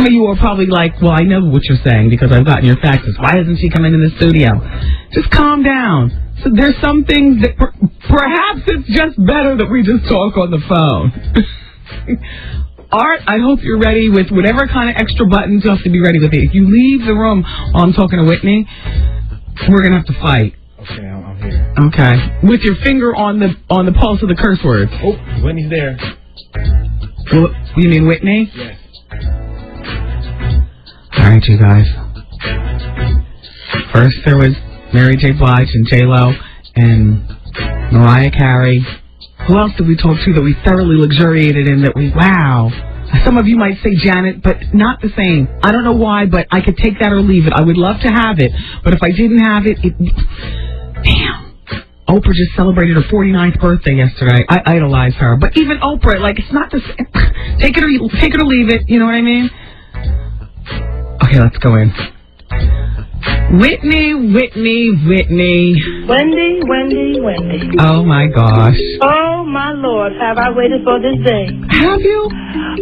Some of you are probably like, well, I know what you're saying because I've gotten your faxes. Why hasn't she come into the studio? Just calm down. So there's some things that perhaps it's just better that we just talk on the phone. Art, I hope you're ready with whatever kind of extra buttons you have to be ready with it. If you leave the room while I'm talking to Whitney, we're going to have to fight. Okay, I'm here. Okay. With your finger on the pulse of the curse words. Oh, Whitney's there. You mean Whitney? Yes. All right, you guys. First there was Mary J. Blige and J-Lo and Mariah Carey. Who else did we talk to that we thoroughly luxuriated in, that we, wow. Some of you might say Janet, but not the same. I don't know why, but I could take that or leave it. I would love to have it, but if I didn't have it, damn. Oprah just celebrated her 49th birthday yesterday. I idolize her. But even Oprah, like, it's not the same. Take it or leave it, you know what I mean? Okay, let's go in. Whitney. Wendy. Oh, my gosh. Oh, my Lord, have I waited for this day? Have you?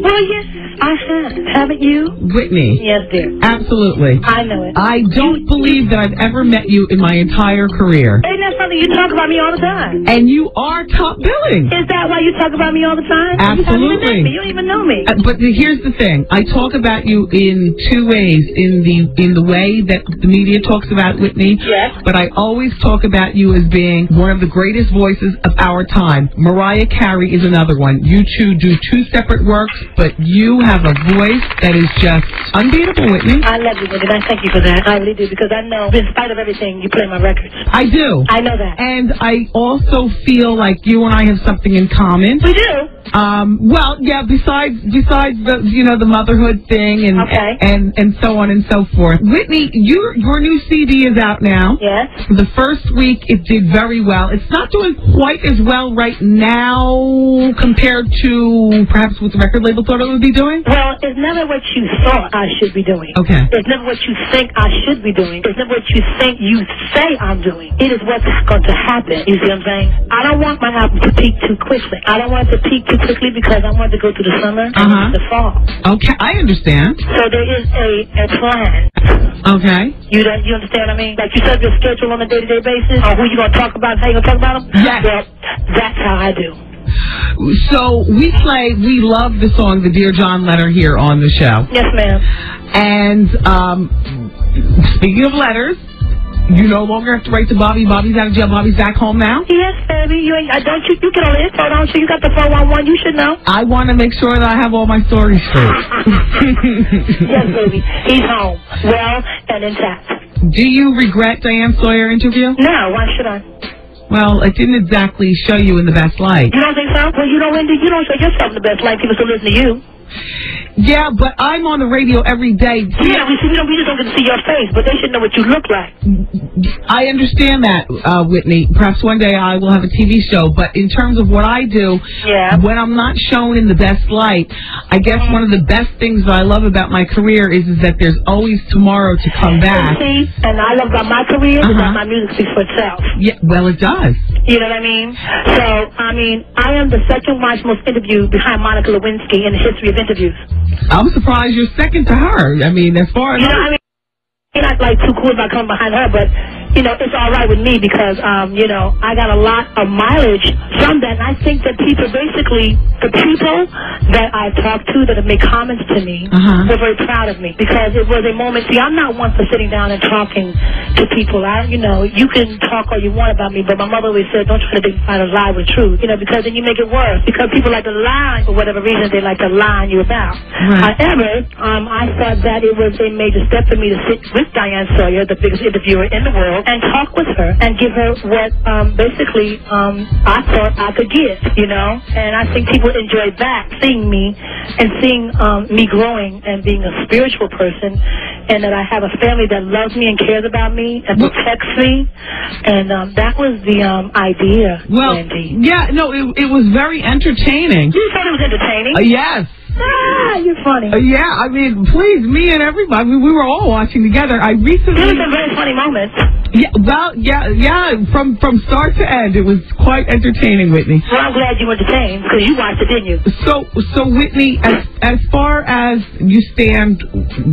Well, yes, I have. Haven't you? Whitney. Yes, dear. Absolutely. I know it. I don't believe that I've ever met you in my entire career. Ain't that something you talk about me all the time? And you are top billing. Is that why you talk about me all the time? Absolutely. You don't even know me. But here's the thing. I talk about you in two ways. In the way that the media talks about Whitney. Yes. But I always talk about you as being one of the greatest voices of our time. Mariah Carey is another one. You two do two separate works, but you have a voice that is just unbeatable, Whitney. I love you, Wendy. I thank you for that. I really do, because I know, in spite of everything, you play my records. I do. I know that. And I also feel like you and I have something in common. We do. Well, yeah, besides the motherhood thing and okay. and so on and so forth. Whitney, your new CD is out now. Yes. The first week it did very well. It's not doing quite as well right now compared to perhaps what the record label thought it would be doing. Well, it's never what you thought I should be doing. Okay. It's never what you think I should be doing. It's never what you think you say I'm doing. It is what's going to happen. You see what I'm saying? I don't want my album to peak too quickly. I don't want it to peak too quickly because I want to go through the summer and the fall. Okay, I understand. So there is a plan. Okay. You understand what I mean? Like you set your schedule on a day-to-day basis, or who you going to talk about, how you going to talk about them? Yes. Well, that's how I do. So we love the song, the Dear John letter here on the show. Yes, ma'am. And speaking of letters, you no longer have to write to Bobby. Bobby's out of jail. Bobby's back home now. Yes, baby. You get all the info, don't you? You got the 411. You should know. I want to make sure that I have all my stories straight. Yes, baby. He's home, well and intact. Do you regret Diane Sawyer interview? No. Why should I? Well, it didn't exactly show you in the best light. You don't think so? Well, you don't show yourself in the best light. People still listen to you. Yeah, but I'm on the radio every day. Yeah, we just don't get to see your face, but they should know what you look like. I understand that, Whitney. Perhaps one day I will have a TV show, but in terms of what I do, when I'm not shown in the best light, I guess one of the best things that I love about my career is that there's always tomorrow to come back. See, and I love about my career is that my music speaks for itself. Yeah, well, it does. You know what I mean? So, I am the second most interviewed behind Monica Lewinsky in the history of interviews. I'm surprised you're second to her. I mean, as far as I'm not like too cool about coming behind her, but it's all right with me because I got a lot of mileage from that. And I think that people, basically, the people that I talked to that have made comments to me were very proud of me because it was a moment. See, I'm not one for sitting down and talking to people. You can talk all you want about me, but my mother always said, don't try to find a lie with truth, because then you make it worse. Because people like to lie for whatever reason they like to lie on you about. Right. However, I thought that it was a major step for me to sit with Diane Sawyer, the biggest interviewer in the world, and talk with her and give her what basically I thought I could give, and I think people enjoyed that, seeing me and seeing me growing and being a spiritual person, and that I have a family that loves me and cares about me and protects me, and that was the idea, Wendy. Yeah, no, it was very entertaining. You thought it was entertaining? Yes. You're funny. Yeah, I mean, please, me and everybody, we were all watching together. I recently... There were some very funny moments. Yeah, well, yeah, from start to end, it was quite entertaining, Whitney. Well, I'm glad you were entertained, because you watched it, didn't you? So Whitney, as far as, you stand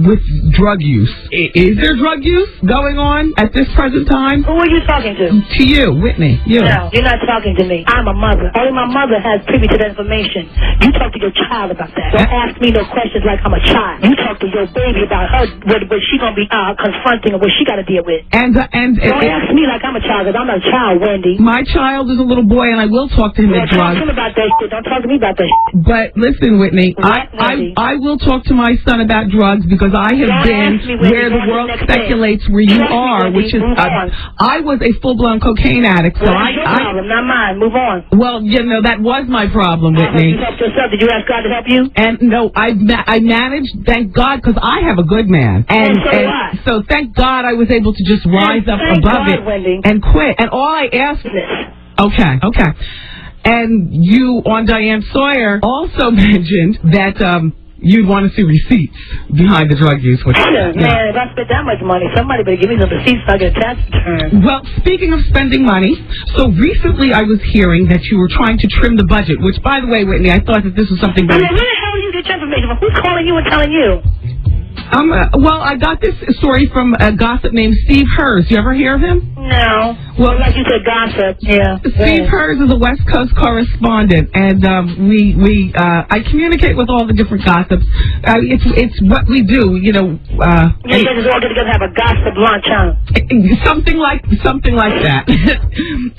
with drug use? Is there drug use going on at this present time? Who are you talking to? To you, Whitney. You. No, you're not talking to me. I'm a mother. Only my mother has privy to that information. You talk to your child about that. Don't ask me no questions like I'm a child. You talk to your baby about her, what she gonna be confronting and what she got to deal with. And don't ask me like I'm a child, because I'm not a child, Wendy. My child is a little boy, and I will talk to him at drugs. Talk to him about that shit. Don't talk to me about that shit. But listen, Whitney, I will talk to my son about drugs because I have been where the world speculates where you are, which is I was a full-blown cocaine addict. So that's your problem, not mine. Move on. Well, you know, that was my problem, Whitney. You helped yourself. Did you ask God to help you? And no, I managed, thank God, because I have a good man. And so thank God I was able to just rise up above it and quit. And all I asked... Okay. And you, on Diane Sawyer, also mentioned that you'd want to see receipts behind the drug use. Which, man, if I spent that much money, somebody better give me some receipts so I get a tax return. Well, speaking of spending money, so recently I was hearing that you were trying to trim the budget, which, by the way, Whitney, I thought that this was something very... Where the hell did you get your information from? Who's calling you and telling you? Well, I got this story from a gossip named Steve Hers. You ever hear of him? No. Well, like you said, gossip. Yeah. Steve Hers is a West Coast correspondent, and I communicate with all the different gossips. It's what we do, you know. You guys all get together and have a gossip lunch, huh? Something like that.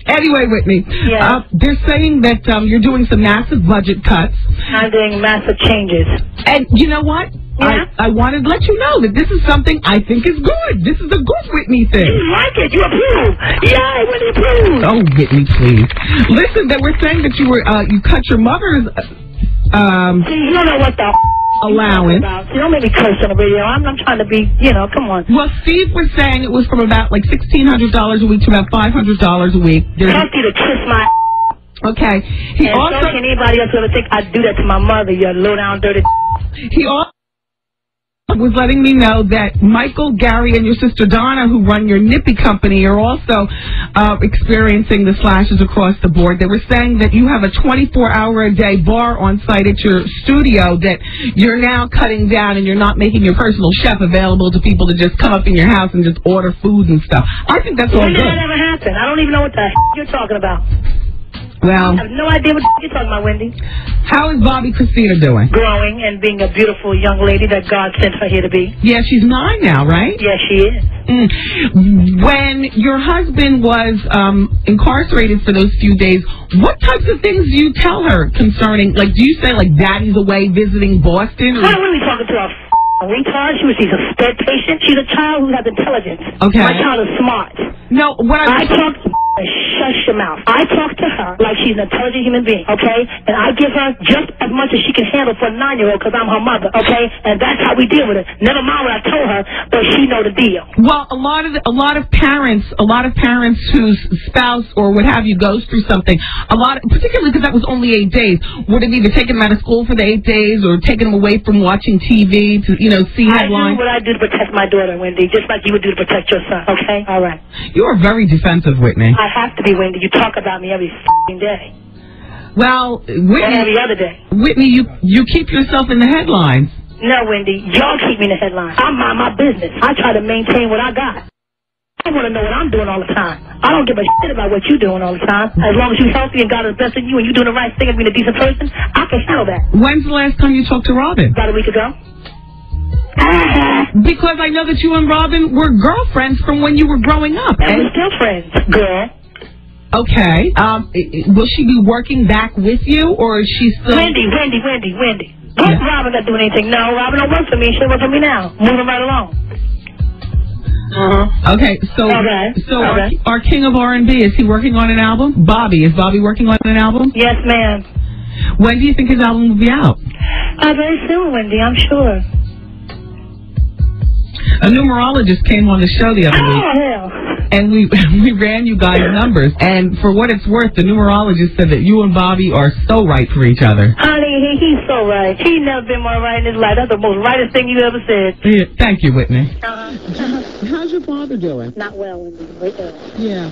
Anyway, Whitney, they're saying that you're doing some massive budget cuts. I'm doing massive changes. And you know what? Yeah? I wanted to let you know that this is something I think is good. This is a good Whitney thing. You like it. You approve. Yeah, Whitney approve. Oh, Whitney, please. Listen, they were saying that you cut your mother's See, you don't know what the allowance. You don't make me curse on the radio. I'm trying to be, come on. Well, Steve was saying it was from about like $1,600 a week to about $500 a week. Thank you to kiss my Okay. Don't anybody else ever think I'd do that to my mother, you low down dirty. He also was letting me know that Michael, Gary, and your sister Donna, who run your Nippy company, are also experiencing the slashes across the board. They were saying that you have a 24-hour-a-day bar on site at your studio that you're now cutting down, and you're not making your personal chef available to people to just come up in your house and just order food and stuff. I think that's all good. When did that ever happen? I don't even know what the you're talking about. Well, I have no idea what you're talking about, Wendy. How is Bobby Christina doing? Growing and being a beautiful young lady that God sent her here to be. Yeah, she's 9 now, right? Yes, she is. When your husband was incarcerated for those few days, what types of things do you tell her concerning, like, do you say, like, Daddy's away visiting Boston? Or... What are we talking to? A retard? She's a sped patient. She's a child who has intelligence. Okay. My child is smart. No, what I talk to shush your mouth. I talk to her like she's an intelligent human being, okay? And I give her just as much as she can handle for a 9-year-old because I'm her mother, okay? And that's how we deal with it. Never mind what I told her, but she know the deal. Well, a lot of parents whose spouse or what have you goes through something, particularly because that was only 8 days, would have either taken them out of school for the 8 days or taken them away from watching TV to, see headlines. I do what I do to protect my daughter, Wendy, just like you would do to protect your son, okay? All right. You are very defensive, Whitney. I have to be, Wendy. You talk about me every f***ing day. Well, Whitney... Or every other day. Whitney, you keep yourself in the headlines. No, Wendy. Y'all keep me in the headlines. I mind my business. I try to maintain what I got. I want to know what I'm doing all the time. I don't give a shit about what you're doing all the time. As long as you're healthy and God is blessing you and you're doing the right thing and being a decent person, I can handle that. When's the last time you talked to Robin? About a week ago. Because I know that you and Robin were girlfriends from when you were growing up. And we're still friends, girl. Okay. Will she be working back with you, or is she still... Wendy. What's Robin not doing anything? No, Robin don't work for me. She'll work for me now. Moving right along. Okay, so our king of R&B, is he working on an album? Bobby, is Bobby working on an album? Yes, ma'am. When do you think his album will be out? Very soon, Wendy, I'm sure. A numerologist came on the show the other week. Oh, hell. And we ran you guys numbers. And for what it's worth, the numerologist said that you and Bobby are so right for each other. Honey, he's so right. He's never been more right in his life. That's the most rightest thing you ever said. Yeah, thank you, Whitney. Uh-huh. How's your father doing? Not well, Wendy. Right there. Yeah.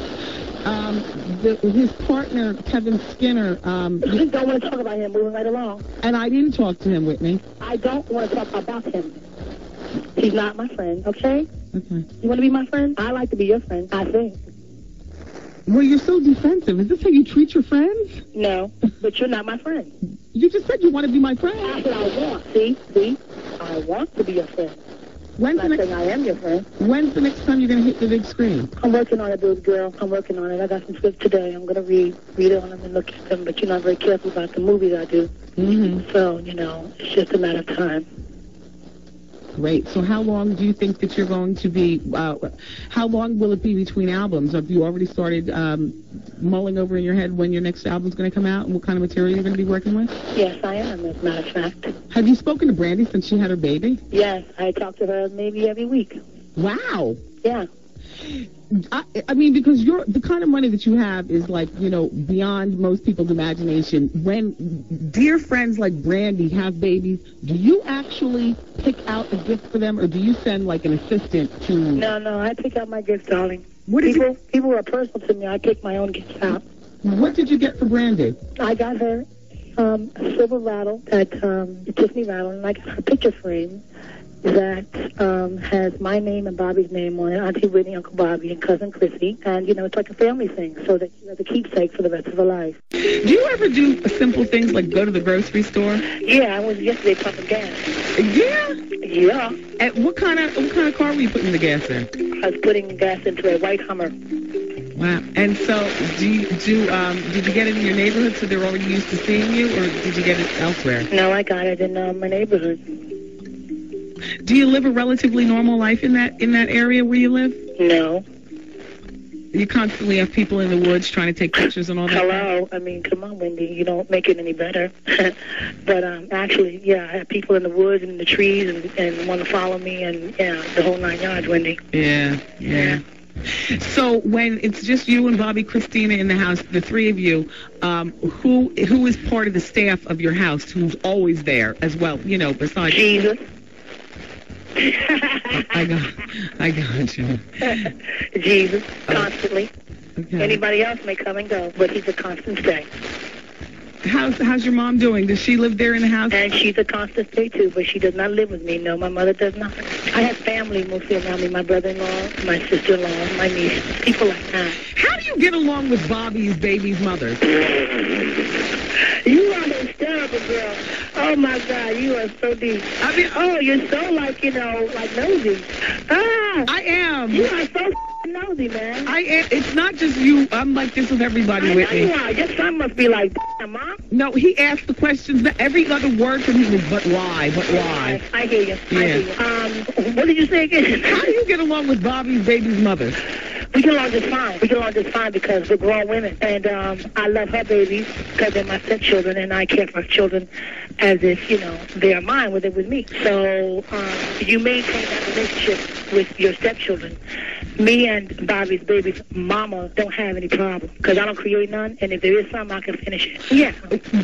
his partner, Kevin Skinner. You don't want to talk about him. Moving right along. And I didn't talk to him, Whitney. I don't want to talk about him. He's not my friend, okay? Okay. You want to be my friend? I like to be your friend, I think. Well, you're so defensive. Is this how you treat your friends? No, but you're not my friend. You just said you want to be my friend. That's what I want. See? I want to be your friend. I'm not saying I am your friend. When's the next time you're going to hit the big screen? I'm working on it, baby girl. I'm working on it. I got some scripts today. I'm going to read on them and look at them. But, I'm very careful about the movies I do. Mm-hmm. So, it's just a matter of time. Great. So how long do you think that you're going to be, how long will it be between albums? Have you already started mulling over in your head when your next album's going to come out and what kind of material you're going to be working with? Yes, I am, as a matter of fact. Have you spoken to Brandy since she had her baby? Yes, I talk to her maybe every week. Wow. Yeah. I mean, because the kind of money that you have is like, beyond most people's imagination. When dear friends like Brandy have babies, do you actually pick out a gift for them, or do you send like an assistant to? No, I pick out my gifts, darling. What did people are personal to me. I pick my own gifts out. What did you get for Brandy? I got her a silver rattle at Tiffany Rattle, and I got her picture frame that has my name and Bobby's name on it, Auntie Whitney, Uncle Bobby, and Cousin Chrissy. And, it's like a family thing, so that she has a keepsake for the rest of her life. Do you ever do simple things like go to the grocery store? Yeah, I was yesterday pumping gas. Yeah? Yeah. And what kind of car were you putting the gas in? I was putting gas into a white Hummer. Wow. And so, did you get it in your neighborhood so they're already used to seeing you, or did you get it elsewhere? No, I got it in my neighborhood. Do you live a relatively normal life in that area where you live? No. You constantly have people in the woods trying to take pictures and all that? Hello. I mean, come on, Wendy. You don't make it any better. But actually, yeah, I have people in the woods and in the trees and want to follow me and, the whole 9 yards, Wendy. Yeah. So when it's just you and Bobby Christina in the house, the three of you, who is part of the staff of your house who's always there as well, besides... Jesus. I got you. Jesus, constantly. Okay. Anybody else may come and go, but he's a constant stay. How's your mom doing? Does she live there in the house? And she's a constant stay, too, but she does not live with me. No, my mother does not. I have family mostly around me, my brother-in-law, my sister-in-law, my niece, people like that. How do you get along with Bobby's baby's mother? You are hysterical, girl. Oh, my God, you are so deep. I mean, you're so, like nosy. I am. You are so nosy, man. I am. It's not just you. I'm like this with everybody, Whitney. You are. Your son must be like, Mom. No, he asked the questions. Every other word from him is, but why? I hear you. Yeah. I hear you. What did you say again? How do you get along with Bobby's baby's mother? We get along just fine. We get along just fine because we're grown women. And I love her babies because they're my stepchildren, and I care for her children as if, they are mine, with me. So you maintain that relationship with your stepchildren. Me and Bobby's baby's mama don't have any problem because I don't create none, and if there is some, I can finish it. Yeah.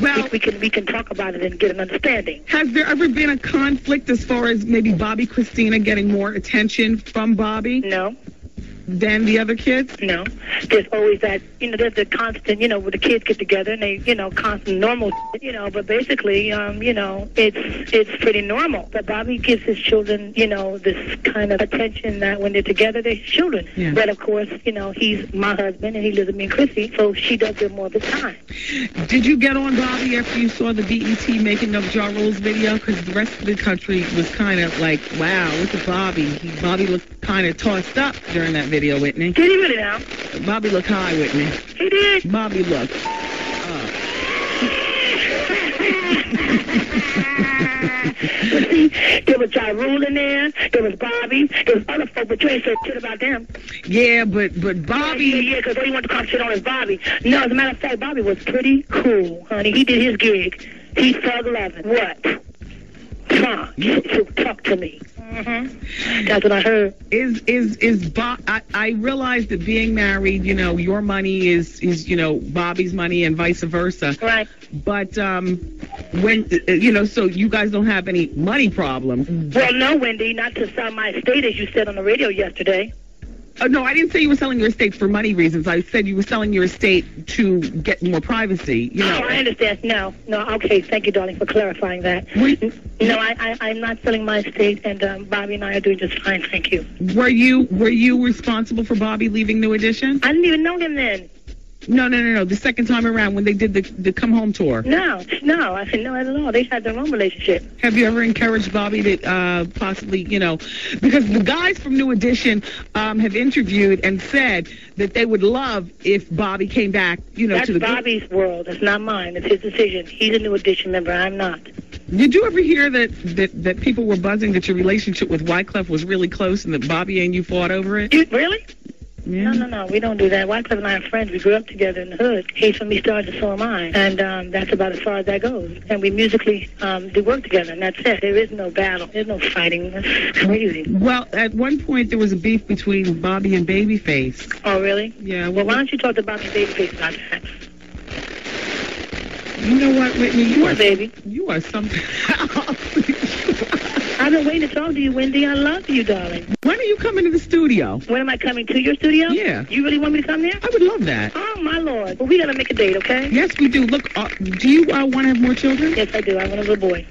Well, we can talk about it and get an understanding. Has there ever been a conflict as far as maybe Bobby Christina getting more attention from Bobby? No. Than the other kids? No. There's always that, there's the constant, where the kids get together and they, constant normal, but basically, it's pretty normal. But Bobby gives his children, this kind of attention that when they're together, they're his children. Yeah. But of course, he's my husband and he lives with me and Chrissy, so she does it more of the time. Did you get on Bobby after you saw the BET Making of Ja Rule's video? Because the rest of the country was kind of like, wow, look at Bobby. Bobby looked kind of tossed up during that video, Whitney. Did he really now? Bobby looked high, Whitney. He did? Bobby looked But see, there was Ja Rule in there was Bobby, there was other folk, but you ain't said shit about them. Yeah, but Bobby... Yeah, because all you want to come shit on is Bobby. No, as a matter of fact, Bobby was pretty cool, honey. He did his gig. He's thug loving. What? Come on, talk to me. Mm-hmm. That's what I heard. I realize that being married, your money is Bobby's money and vice versa. Right. But when so you guys don't have any money problems. Well, no, Wendy, not to sound my estate, as you said on the radio yesterday. No, I didn't say you were selling your estate for money reasons. I said you were selling your estate to get more privacy. You know. Oh, I understand. No. Okay, thank you, darling, for clarifying that. No, I'm not selling my estate, and Bobby and I are doing just fine, thank you. Were you responsible for Bobby leaving New Edition? I didn't even know him then. No. The second time around when they did the come home tour. No. I didn't know at all. They had their own relationship. Have you ever encouraged Bobby to possibly, because the guys from New Edition have interviewed and said that they would love if Bobby came back, That's to the Bobby's world. It's not mine. It's his decision. He's a New Edition member. I'm not. Did you ever hear that people were buzzing that your relationship with Wyclef was really close and that Bobby and you fought over it? Really? Yeah. No, we don't do that. Wyclef and I are friends. We grew up together in the hood. He's from East Orange, and so am I. And that's about as far as that goes. And we musically do work together, and that's it. There is no battle. There's no fighting. It's crazy. Well, at one point there was a beef between Bobby and Babyface. Oh, really? Yeah. Well, why don't you talk to Bobby and Babyface about that? You know what, Whitney? You are something else. I've been waiting to talk to you, Wendy. I love you, darling. When are you coming to the studio? When am I coming to your studio? Yeah. You really want me to come there? I would love that. Oh, my Lord. Well, we got to make a date, okay? Yes, we do. Look, do you want to have more children? Yes, I do. I want a little boy.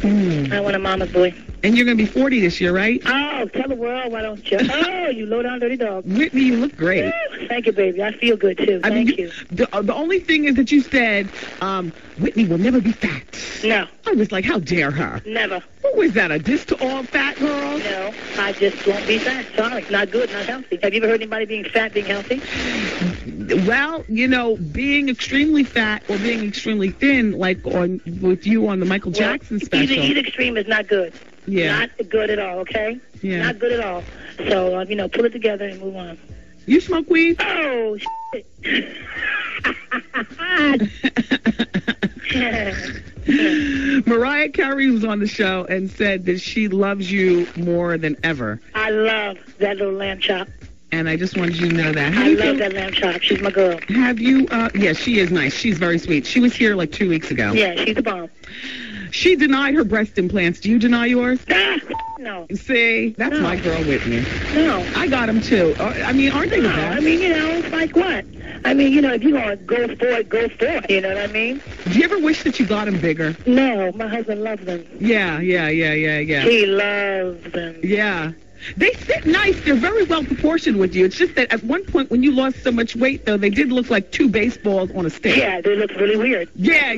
I want a mama's boy. And you're going to be 40 this year, right? Oh, tell the world, why don't you? Oh, you low down dirty dog. Whitney, you look great. Thank you, baby. I feel good, too. Thank you. The only thing is that you said, Whitney will never be fat. No. I was like, how dare her? Never. What was that, a diss to all fat girls? No, I just won't be fat. Sorry. Not good, not healthy. Have you ever heard anybody being fat being healthy? Well, being extremely fat or being extremely thin, like with you on the Michael Jackson special. Either extreme is not good. Yeah. Not good at all, okay? Yeah. Not good at all. So, pull it together and move on. You smoke weed? Oh, shit. Mariah Carey was on the show and said that she loves you more than ever. I love that little lamb chop. And I just wanted you to know that. I love that lamb chop. She's my girl. Have you, yeah, she is nice. She's very sweet. She was here like 2 weeks ago. Yeah, she's the bomb. She denied her breast implants. Do you deny yours? No. See, that's my girl Whitney. No. I got them too. I mean, aren't they the best? It's like what? If you're going to go for it, go for it. You know what I mean? Do you ever wish that you got them bigger? No, my husband loves them. Yeah. He loves them. Yeah. They sit nice. They're very well proportioned with you. It's just that at one point when you lost so much weight, though, they did look like two baseballs on a stick. Yeah, they look really weird. Yeah.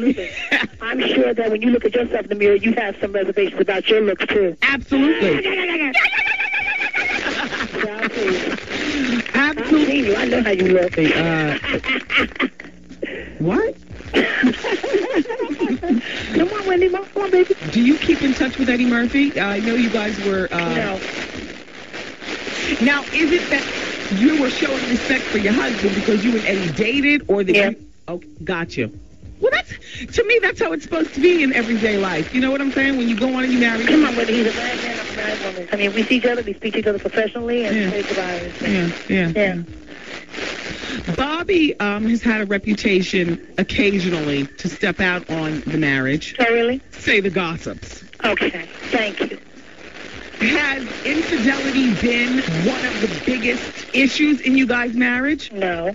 I'm sure that when you look at yourself in the mirror, you have some reservations about your looks, too. Absolutely. Absolutely. I know how you look. What? Come on, Wendy. Come on, baby. Do you keep in touch with Eddie Murphy? I know you guys were... No. Now, is it that you were showing respect for your husband because you and Eddie dated, or that Yeah. you... Oh, got you. Well, to me, that's how it's supposed to be in everyday life. You know what I'm saying? When you go on and you marry... Come on, Wendy. He's a married man. I'm a married woman. We see each other. We speak to each other professionally, and Yeah. say goodbye. Yeah. Bobby has had a reputation occasionally to step out on the marriage. Oh, really? Say the gossips. Okay. Thank you. Has infidelity been one of the biggest issues in you guys' marriage? No.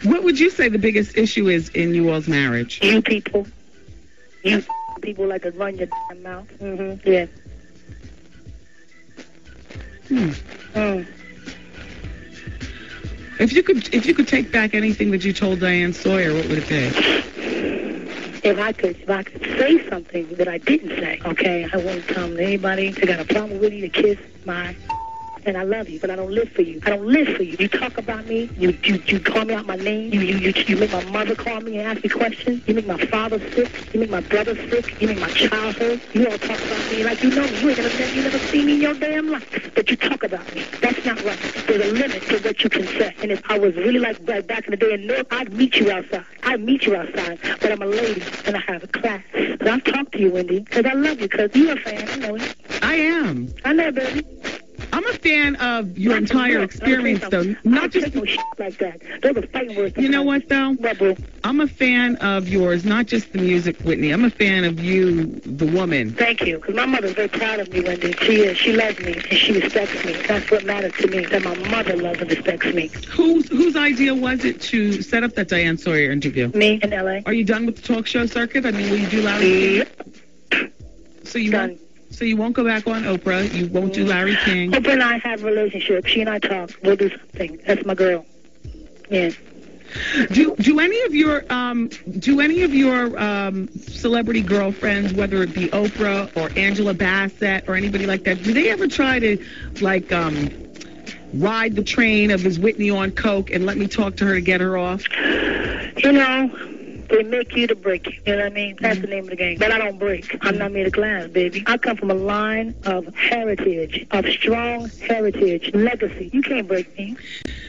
What would you say the biggest issue is in you all's marriage? You people. You people like to run your damn mouth. Mm-hmm. Yeah. If you could take back anything that you told Diane Sawyer, what would it be? If I could say something that I didn't say, okay, I wouldn't come to anybody that got a problem with you to kiss my... And I love you, but I don't live for you. I don't live for you. You talk about me. You call me out my name. You make my mother call me and ask me questions. You make my father sick. You make my brother sick. You make my child hurt. You all talk about me like you know me. You never see me in your damn life. But you talk about me. That's not right. There's a limit to what you can say. And if I was really like back in the day in Newark, I'd meet you outside. But I'm a lady and I have a class. But I'll talk to you, Wendy, because I love you, because you're a fan. I know it. I am. I know, baby. I'm a fan of your entire experience, though. Not just no shit like that. Those are fighting words. You know what, though? What, boo? I'm a fan of yours, not just the music, Whitney. I'm a fan of you, the woman. Thank you, because my mother's very proud of me, Wendy. She is. She loves me, and she respects me. That's what matters to me, that my mother loves and respects me. Whose idea was it to set up that Diane Sawyer interview? Me in L.A. Are you done with the talk show circuit? I mean, will you do Larry King? So you won't go back on Oprah. You won't do Larry King. Oprah and I have a relationship. She and I talk. We'll do something. That's my girl. Yeah. Do any of your celebrity girlfriends, whether it be Oprah or Angela Bassett or anybody like that, do they ever try to ride the train of is Whitney on coke and let me talk to her to get her off? You know, they make you to break you. You know what I mean? That's the name of the game. But I don't break. I'm not made of glass, baby. I come from a line of heritage, of strong heritage, legacy. You can't break me.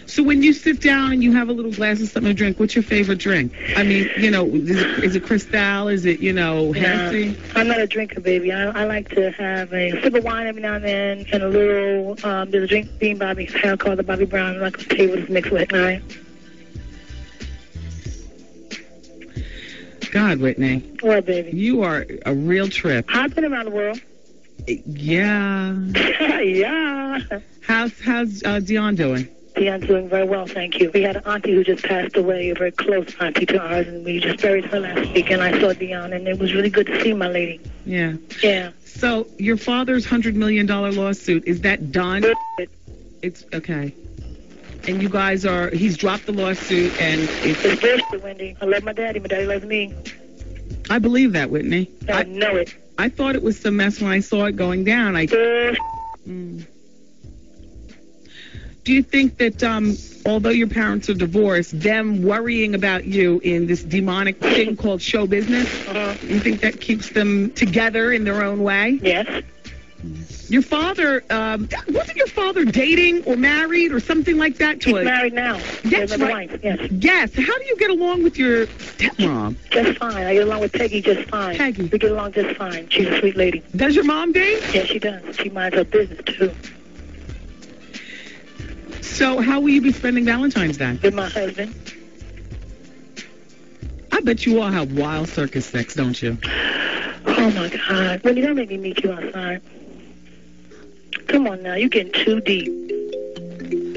So when you sit down and you have a little glass of something to drink, what's your favorite drink? I mean, you know, is it Cristal? Is it, Hennessy? I'm not a drinker, baby. I like to have a sip of wine every now and then and a little, there's a drink being Bobby, called the Bobby Brown. I'm not going to tell you what it's mixed with, all right? God, Whitney. What, baby? You are a real trip. I've been around the world. Yeah. Yeah. How's Dion doing? Dion's doing very well, thank you. We had an auntie who just passed away, a very close auntie to ours, and we just buried her last week, and I saw Dion, and it was really good to see my lady. Yeah. Yeah. So your father's $100 million lawsuit, is that done? It's okay. And you guys he's dropped the lawsuit, and it's bullshit, Wendy. I love my daddy loves me. I believe that, Whitney. I know it. I thought it was some mess when I saw it going down. Do you think that, although your parents are divorced, them worrying about you in this demonic thing called show business, you think that keeps them together in their own way? Yes. Your father, wasn't your father dating or married or something like that? He's married now. That's right. Wife, yes. Yes. How do you get along with your stepmom? Just fine. I get along with Peggy just fine. Peggy. We get along just fine. She's a sweet lady. Does your mom date? Yes, she does. She minds her business, too. So how will you be spending Valentine's Day? With my husband. I bet you all have wild circus sex, don't you? Oh, my God. Wendy, don't make me meet you outside. Come on now, you're getting too deep.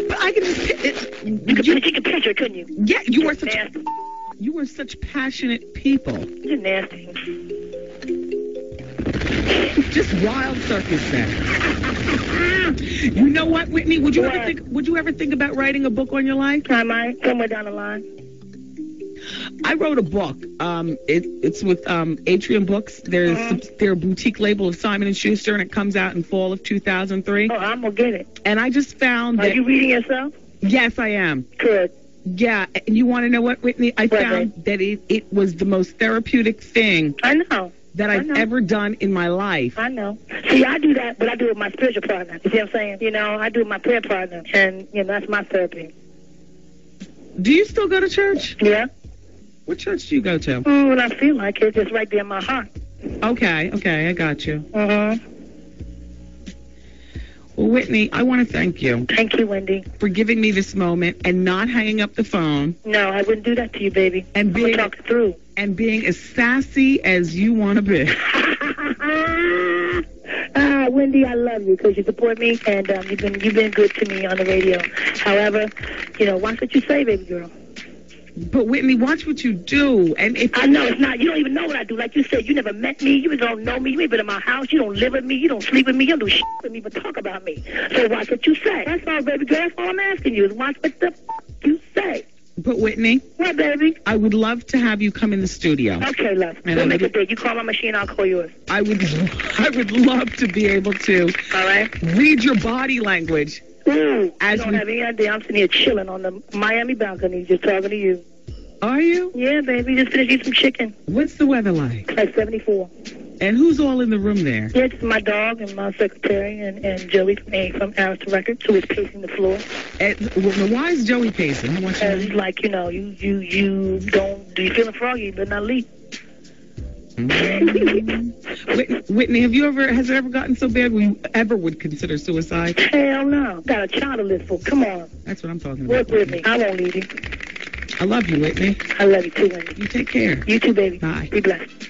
But I can just... You could picture it, couldn't you? Yeah, you are such passionate people. You're nasty. Just wild circus sex. You know what, Whitney? Would you ever think about writing a book on your life? I might, somewhere down the line. I wrote a book. It's with Atrium Books. There's their boutique label of Simon & Schuster, and it comes out in fall of 2003. Oh, I'm going to get it. And I just found that... Are you reading yourself? Yes, I am. Good. Yeah, and you want to know what, Whitney? I found that it was the most therapeutic thing that I've ever done in my life. I know. See, I do that, but I do it with my spiritual partner. You see what I'm saying? You know, I do it with my prayer partner, and, that's my therapy. Do you still go to church? Yeah. What church do you go to? When I feel like it, just right there in my heart. Okay, I got you. Well, Whitney, I want to thank you. Thank you, Wendy. For giving me this moment and not hanging up the phone. No, I wouldn't do that to you, baby. And I'm talk it through. And being as sassy as you want to be. Wendy, I love you because you support me, and you've been good to me on the radio. However, watch what you say, baby girl. But Whitney, watch what you do. And if I know it's not. You don't even know what I do. Like you said, you never met me. You don't know me. You ain't been in my house. You don't live with me. You don't sleep with me. You don't do shit with me, but talk about me. So watch what you say. That's all, baby girl. That's all I'm asking you is watch what the you say. But Whitney, what, baby? I would love to have you come in the studio. Okay, love. We'll make a date. You call my machine, I'll call yours. I would love to be able to. All right. Read your body language. Ooh, I don't have any idea. I'm sitting here chilling on the Miami balcony, just talking to you. Are you? Yeah, baby. Just finished eating some chicken. What's the weather like? It's like 74. And who's all in the room there? Yeah, it's my dog and my secretary and Joey from Arista Records, who is pacing the floor. Why is Joey pacing? He's like, you don't, do you feeling froggy? You better not leave. Whitney, has it ever gotten so bad we ever would consider suicide? Hell no. Got a child to live for. Come on. That's what I'm talking about. Work with me. I won't leave you. I love you, Whitney. I love you too, Whitney. You take care. You too, baby. Bye. Be blessed.